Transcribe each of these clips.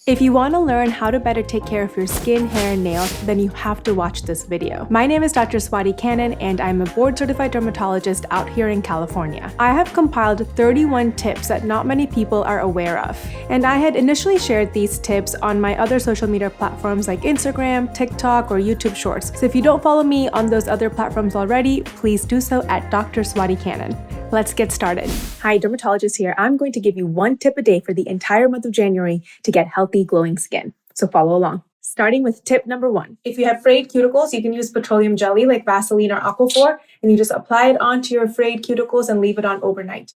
If you want to learn how to better take care of your skin, hair, and nails, then you have to watch this video. My name is Dr. Swati Cannon, and I'm a board-certified dermatologist out here in California. I have compiled 31 tips that not many people are aware of, and I had initially shared these tips on my other social media platforms like Instagram, TikTok, or YouTube Shorts. So if you don't follow me on those other platforms already, please do so at Dr. Swati Cannon. Let's get started. Hi, Dermatologist here. I'm going to give you one tip a day for the entire month of January to get healthy, glowing skin. So follow along. Starting with tip number 1. If you have frayed cuticles, you can use petroleum jelly like Vaseline or Aquaphor, and you just apply it onto your frayed cuticles and leave it on overnight.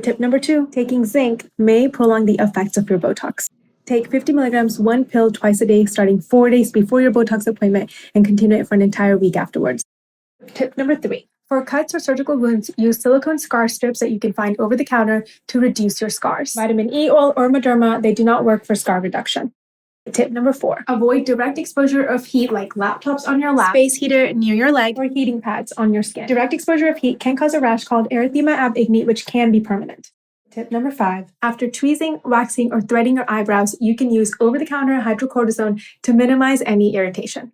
Tip number 2, taking zinc may prolong the effects of your Botox. Take 50 milligrams, one pill twice a day, starting 4 days before your Botox appointment, and continue it for an entire week afterwards. Tip number 3. For cuts or surgical wounds, use silicone scar strips that you can find over the counter to reduce your scars. Vitamin E oil or Mederma, they do not work for scar reduction. Tip number 4. Avoid direct exposure of heat like laptops on your lap, space heater near your leg, or heating pads on your skin. Direct exposure of heat can cause a rash called erythema ab igni, which can be permanent. Tip number 5. After tweezing, waxing, or threading your eyebrows, you can use over-the-counter hydrocortisone to minimize any irritation.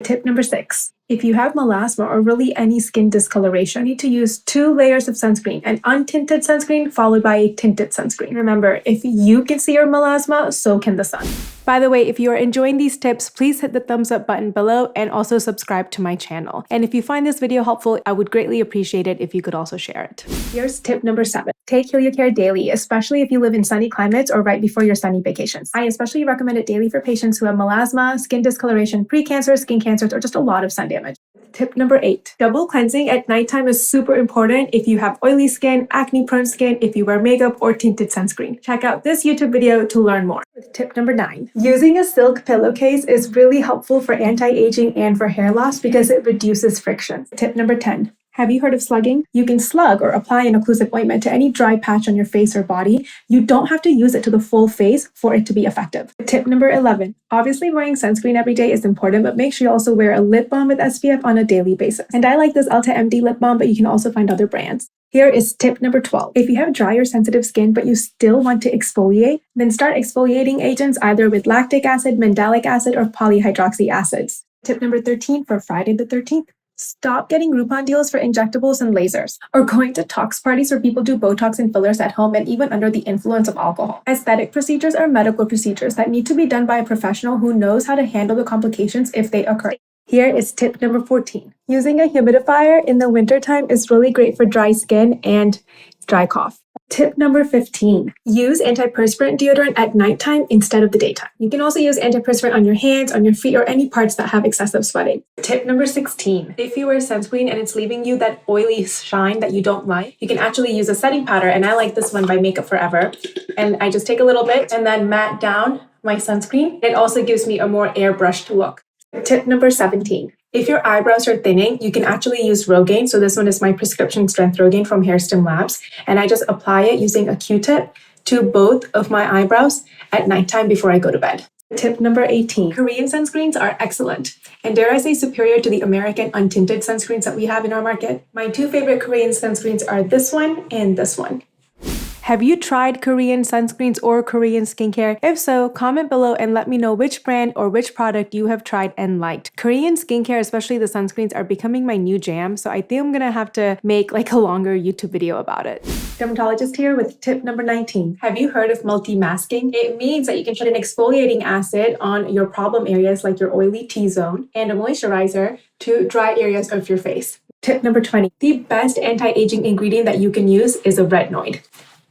Tip number 6. If you have melasma or really any skin discoloration, you need to use 2 layers of sunscreen, an untinted sunscreen followed by a tinted sunscreen. Remember, if you can see your melasma, so can the sun. By the way, if you are enjoying these tips, please hit the thumbs up button below and also subscribe to my channel. And if you find this video helpful, I would greatly appreciate it if you could also share it. Here's tip number 7. Take HelioCare daily, especially if you live in sunny climates or right before your sunny vacations. I especially recommend it daily for patients who have melasma, skin discoloration, pre-cancer, skin cancers, or just a lot of sun damage. Tip number 8. Double cleansing at nighttime is super important if you have oily skin, acne-prone skin, if you wear makeup, or tinted sunscreen. Check out this YouTube video to learn more. Tip number 9. Using a silk pillowcase is really helpful for anti-aging and for hair loss because it reduces friction. Tip number 10. Have you heard of slugging? You can slug or apply an occlusive ointment to any dry patch on your face or body. You don't have to use it to the full face for it to be effective. Tip number 11. Obviously, wearing sunscreen every day is important, but make sure you also wear a lip balm with SPF on a daily basis. And I like this Ulta MD lip balm, but you can also find other brands. Here is tip number 12. If you have dry or sensitive skin, but you still want to exfoliate, then start exfoliating agents either with lactic acid, mandelic acid, or polyhydroxy acids. Tip number 13 for Friday the 13th. Stop getting Groupon deals for injectables and lasers, or going to tox parties where people do Botox and fillers at home and even under the influence of alcohol. Aesthetic procedures are medical procedures that need to be done by a professional who knows how to handle the complications if they occur. Here is tip number 14. Using a humidifier in the wintertime is really great for dry skin and dry cough. Tip number 15. Use antiperspirant deodorant at nighttime instead of the daytime. You can also use antiperspirant on your hands, on your feet, or any parts that have excessive sweating. Tip number 16. If you wear sunscreen and it's leaving you that oily shine that you don't like, you can actually use a setting powder, and I like this one by Makeup Forever. And I just take a little bit and then matte down my sunscreen. It also gives me a more airbrushed look. Tip number 17. If your eyebrows are thinning, you can actually use Rogaine. So this one is my prescription strength Rogaine from Hairstem Labs. And I just apply it using a Q-tip to both of my eyebrows at nighttime before I go to bed. Tip number 18. Korean sunscreens are excellent, and dare I say superior to the American untinted sunscreens that we have in our market. My 2 favorite Korean sunscreens are this one and this one. Have you tried Korean sunscreens or Korean skincare? If so, comment below and let me know which brand or which product you have tried and liked. Korean skincare, especially the sunscreens, are becoming my new jam, so I think I'm gonna have to make like a longer YouTube video about it. Dermatologist here with tip number 19. Have you heard of multi-masking? It means that you can put an exfoliating acid on your problem areas like your oily T-zone and a moisturizer to dry areas of your face. Tip number 20. The best anti-aging ingredient that you can use is a retinoid.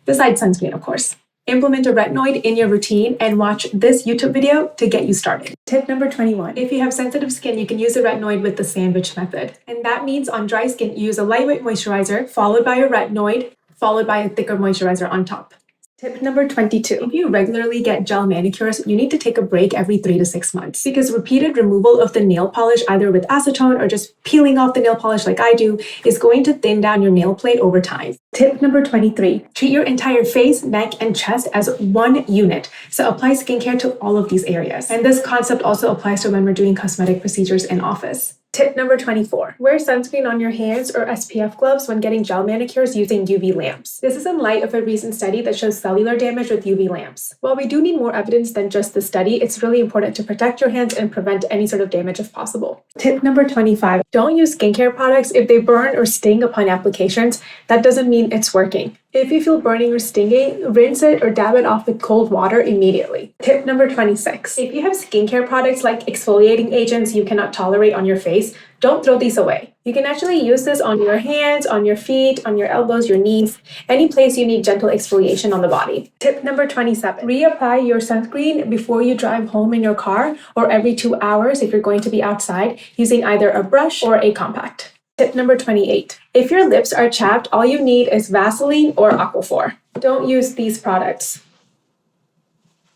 Besides sunscreen, of course. Implement a retinoid in your routine and watch this YouTube video to get you started. Tip number 21. If you have sensitive skin, you can use a retinoid with the sandwich method. And that means on dry skin, you use a lightweight moisturizer, followed by a retinoid, followed by a thicker moisturizer on top. Tip number 22. If you regularly get gel manicures, you need to take a break every 3 to 6 months because repeated removal of the nail polish, either with acetone or just peeling off the nail polish like I do, is going to thin down your nail plate over time. Tip number 23. Treat your entire face, neck, and chest as one unit. So apply skincare to all of these areas. And this concept also applies to when we're doing cosmetic procedures in office. Tip number 24. Wear sunscreen on your hands or SPF gloves when getting gel manicures using UV lamps. This is in light of a recent study that shows cellular damage with UV lamps. While we do need more evidence than just the study, it's really important to protect your hands and prevent any sort of damage if possible. Tip number 25. Don't use skincare products if they burn or sting upon applications. That doesn't mean it's working. If you feel burning or stinging, rinse it or dab it off with cold water immediately. Tip number 26. If you have skincare products like exfoliating agents you cannot tolerate on your face, don't throw these away. You can actually use this on your hands, on your feet, on your elbows, your knees, any place you need gentle exfoliation on the body. Tip number 27. Reapply your sunscreen before you drive home in your car or every 2 hours if you're going to be outside using either a brush or a compact. Tip number 28. If your lips are chapped, all you need is Vaseline or Aquaphor. Don't use these products.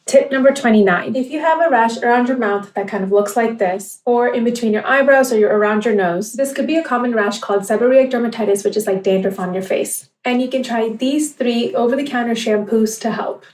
Tip number 29. If you have a rash around your mouth that kind of looks like this, or in between your eyebrows or around your nose, this could be a common rash called seborrheic dermatitis, which is like dandruff on your face. And you can try these 3 over-the-counter shampoos to help.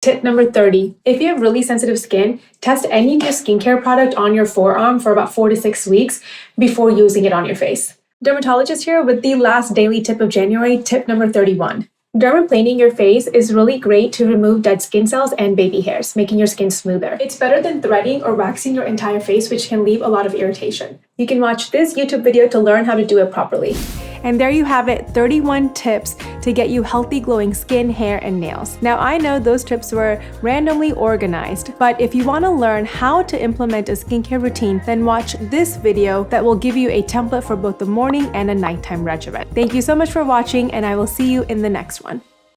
Tip number 30. If you have really sensitive skin, test any new skincare product on your forearm for about 4 to 6 weeks before using it on your face. Dermatologist here with the last daily tip of January, tip number 31. Dermaplaning your face is really great to remove dead skin cells and baby hairs, making your skin smoother. It's better than threading or waxing your entire face, which can leave a lot of irritation. You can watch this YouTube video to learn how to do it properly. And there you have it, 31 tips to get you healthy glowing skin, hair, and nails. Now I know those tips were randomly organized, but if you want to learn how to implement a skincare routine, then watch this video that will give you a template for both the morning and a nighttime regimen. Thank you so much for watching, and I will see you in the next one.